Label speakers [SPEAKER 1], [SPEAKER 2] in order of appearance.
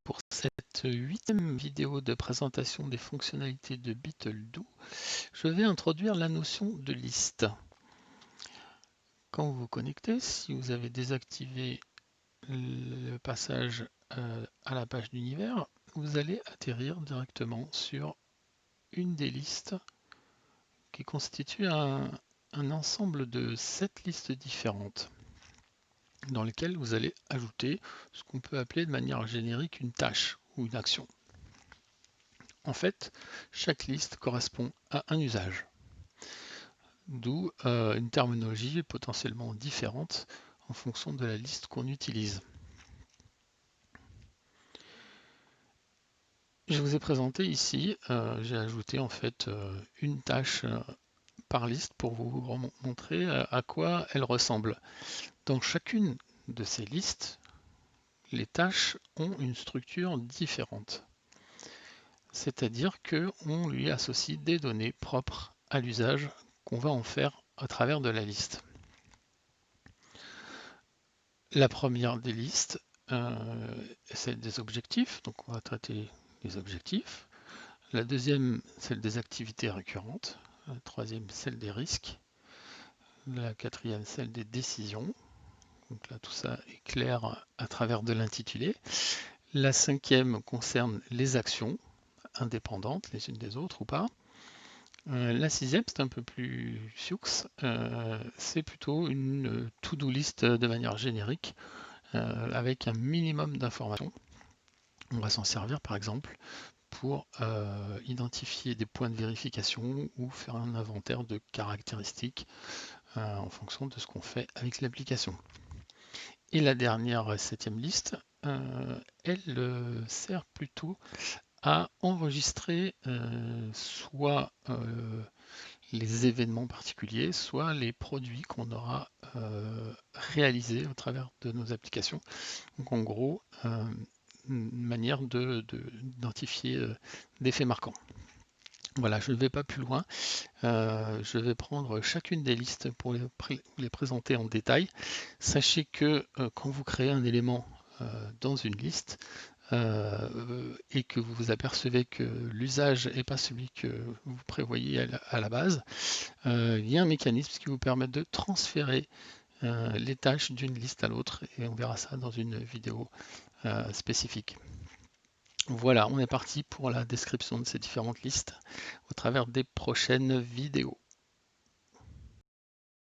[SPEAKER 1] Pour cette 8e vidéo de présentation des fonctionnalités de BeetleDo, je vais introduire la notion de liste. Quand vous vous connectez, si vous avez désactivé le passage à la page d'univers, vous allez atterrir directement sur une des listes qui constitue un ensemble de 7 listes différentes dans lesquelles vous allez ajouter ce qu'on peut appeler de manière générique une tâche ou une action. En fait, chaque liste correspond à un usage, d'où une terminologie potentiellement différente en fonction de la liste qu'on utilise. Je vous ai présenté ici, j'ai ajouté en fait une tâche par liste pour vous montrer à quoi elle ressemble. Dans chacune de ces listes, les tâches ont une structure différente. C'est-à-dire qu'on lui associe des données propres à l'usage qu'on va en faire à travers de la liste. La première des listes, est celle des objectifs, donc on va traiter les objectifs. La deuxième, celle des activités récurrentes. La troisième, celle des risques. La quatrième, celle des décisions. Donc là, tout ça est clair à travers de l'intitulé. La cinquième concerne les actions, indépendantes les unes des autres ou pas. La sixième, c'est un peu plus sioux, c'est plutôt une to-do list de manière générique, avec un minimum d'informations. On va s'en servir par exemple pour identifier des points de vérification ou faire un inventaire de caractéristiques en fonction de ce qu'on fait avec l'application. Et la dernière, septième liste, elle sert plutôt à enregistrer soit les événements particuliers, soit les produits qu'on aura réalisés au travers de nos applications. Donc en gros, une manière d'identifier des faits marquants. Voilà, je ne vais pas plus loin. Je vais prendre chacune des listes pour les présenter en détail. Sachez que quand vous créez un élément dans une liste, et que vous vous apercevez que l'usage n'est pas celui que vous prévoyez à la base, il y a un mécanisme qui vous permet de transférer les tâches d'une liste à l'autre, et on verra ça dans une vidéo spécifique. Voilà, on est parti pour la description de ces différentes listes au travers des prochaines vidéos.